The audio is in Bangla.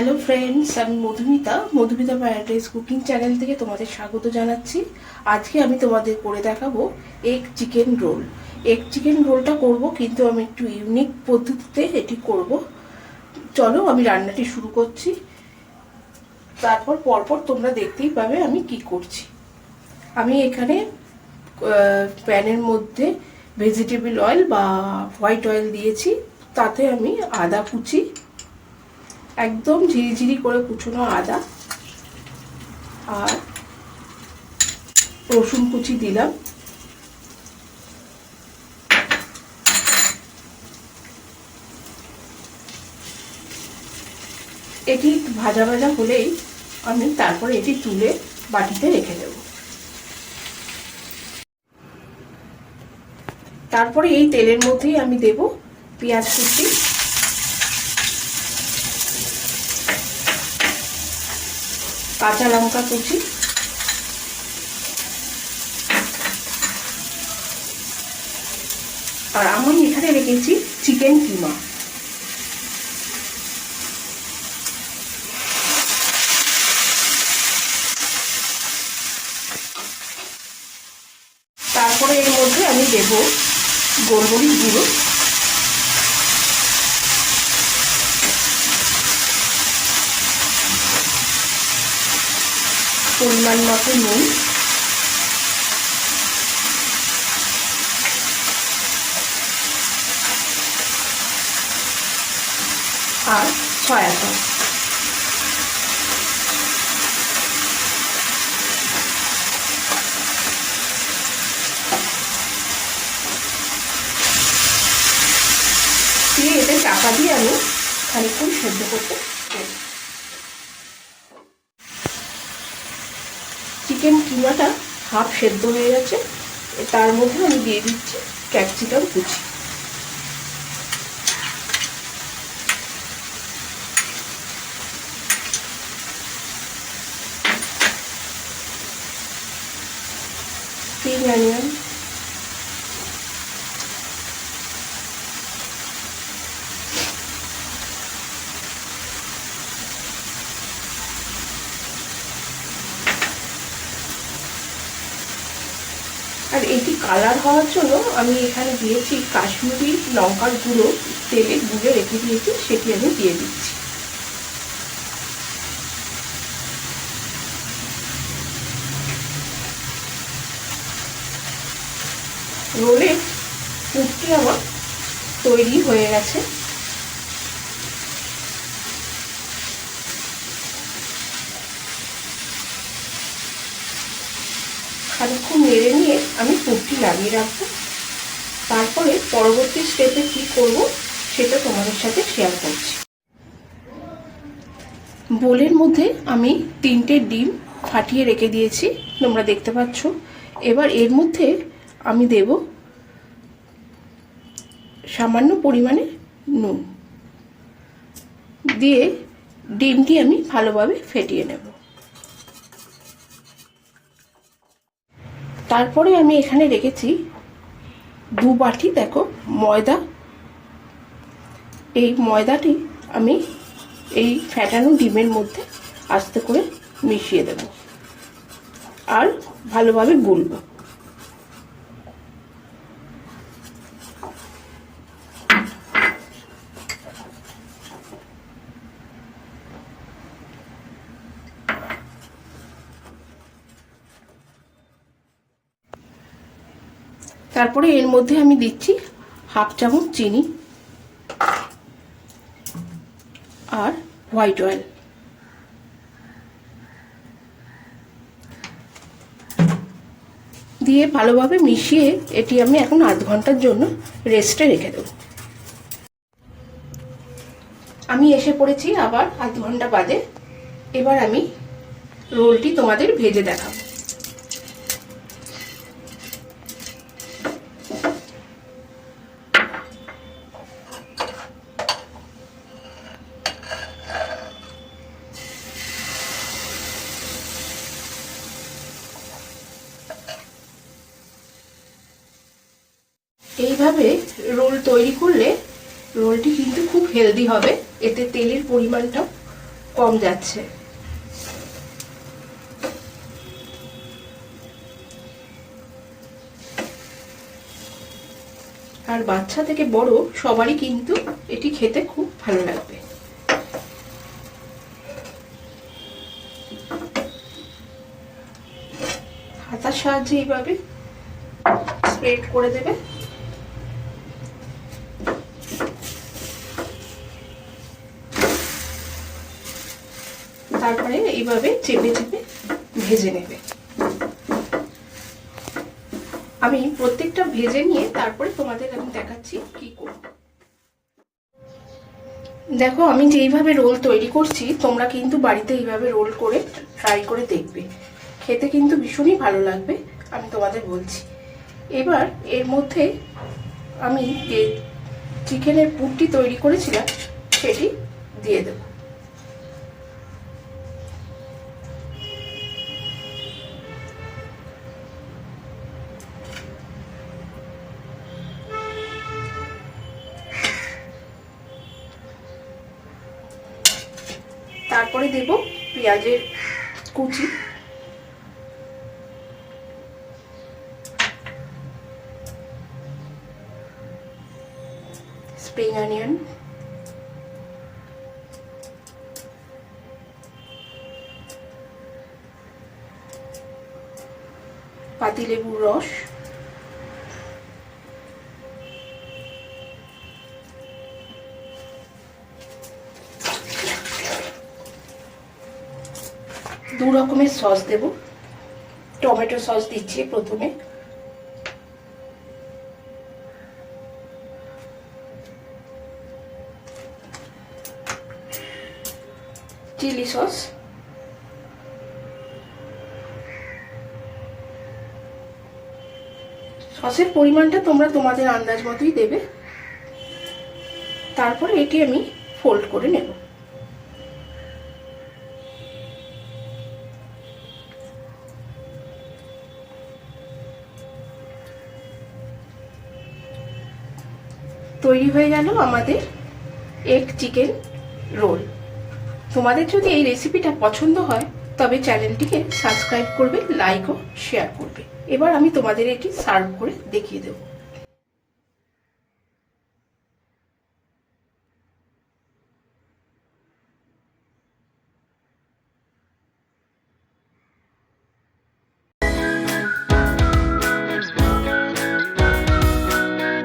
হ্যালো ফ্রেন্ডস, আমি মধুমিতা প্যারাডাইস কুকিং চ্যানেল থেকে তোমাদের স্বাগত জানাচ্ছি। আজকে আমি তোমাদের করে দেখাবো egg chicken roll. Egg chicken রোলটা করব, কিন্তু আমি একটু ইউনিক পদ্ধতিতে এটি করব। চলো আমি রান্নাটি শুরু করছি, তারপর পরপর তোমরা দেখতেই পাবে আমি কি করছি। আমি এখানে প্যানের মধ্যে ভেজিটেবল অয়েল বা হোয়াইট অয়েল দিয়েছি। তাতে আমি আদা কুচি, একদম ঝিরিঝিরি করে কুচনো আদা আর রসুন কুচি দিলাম। এটি ভাজা ভাজা হলেই আমি তারপরে এটি তুলে বাটিতে রেখে দেব। তারপরে এই তেলের মধ্যেই আমি দেব পেঁয়াজ কুচি, কাঁচা লঙ্কা কুচি, আর আমি এখানে রেখেছি চিকেন কিমা। তারপরে এর মধ্যে আমি দেব গোলমরিচ গুঁড়ো, পরিমাণ মতো নুন, আর সয়া সস। দিয়ে এতে চাপা দিয়ে আমি খানিকক্ষণ সেদ্ধ করতে দেব। চিকেন কিমাটা হাফ সেদ্ধ হয়ে গেছে, তার মধ্যে আমি দিয়ে দিচ্ছি ক্যাপসিকাম কুচি। স্প্রিং অনিয়ন, আর এটি কালার হওয়ার জন্য আমি এখানে দিয়েছি কাশ্মীরি লঙ্কার গুঁড়ো, তেলে গুঁড়ে রেখে দিয়েছি, সেটি আমি দিয়ে দিচ্ছি। রোলের পুরটি আমার তৈরি হয়ে গেছে। খানিকক্ষণ নেড়ে নিয়ে আমি পুরটি লাগিয়ে রাখবো। তারপরে পরবর্তী স্টেপে কি করব সেটা তোমাদের সাথে শেয়ার করছি। বোলের মধ্যে আমি 3টে ডিম ফাটিয়ে রেখে দিয়েছি, তোমরা দেখতে পাচ্ছ। এবার এর মধ্যে আমি দেব সামান্য পরিমাণে নুন, দিয়ে ডিমটি আমি ভালোভাবে ফেটিয়ে নেব। তারপরে আমি এখানে রেখেছি 2 বাটি দেখো ময়দা। এই ময়দাটি আমি এই ফ্যাটানো ডিমের মধ্যে আস্তে করে মিশিয়ে দেব আর ভালোভাবে গুলব। তারপরে এর মধ্যে আমি দিচ্ছি হাফ চামচ চিনি আর হোয়াইট অয়েল। দিয়ে ভালোভাবে মিশিয়ে এটি আমি এখন আধ ঘন্টার জন্য রেস্টে রেখে দেব। আমি এসে পড়েছি আবার আধ ঘন্টা বাদে। এবার আমি রোলটি তোমাদের ভেজে দেখাবো। এইভাবে রোল তৈরি করলে রোলটি কিন্তু খুব হেলদি হবে, এতে তেলের পরিমাণটাও কম যাচ্ছে। আর বাচ্চা থেকে বড় সবারই কিন্তু এটি খেতে খুব ভালো লাগবে। হাতার সাহায্যে এইভাবে স্প্রেড করে দেবে। তারপরে এইভাবে চেপে চেপে ভেজে নেবে। আমি প্রত্যেকটা ভেজে নিয়ে তারপরে তোমাদের আমি দেখাচ্ছি কি করব। দেখো আমি যেইভাবে রোল তৈরি করছি তোমরা কিন্তু বাড়িতে এইভাবে রোল করে ট্রাই করে দেখবে, খেতে কিন্তু ভীষণই ভালো লাগবে, আমি তোমাদের বলছি। এবার এর মধ্যে আমি যে চিকেনের পুরটি তৈরি করেছিলাম সেটি দিয়ে দেব। তারপরে দেব পেঁয়াজের কুচি, স্প্রিং অনিয়ন, পাতিলেবুর রস, দু রকমের সস দেব। টমেটো সস দিচ্ছি প্রথমে, চিলি সস, সসের পরিমাণটা তোমরা তোমাদের আন্দাজ মতোই দেবে। তারপরে এটি আমি ফোল্ড করে নেব। তৈরি হয়ে গেল আমাদের এগ চিকেন রোল। তোমাদের যদি এই রেসিপিটা পছন্দ হয় তবে চ্যানেলটিকে সাবস্ক্রাইব করবে, লাইক ও শেয়ার করবে। এবার আমি তোমাদের এটি সার্ভ করে দেখিয়ে দেবো।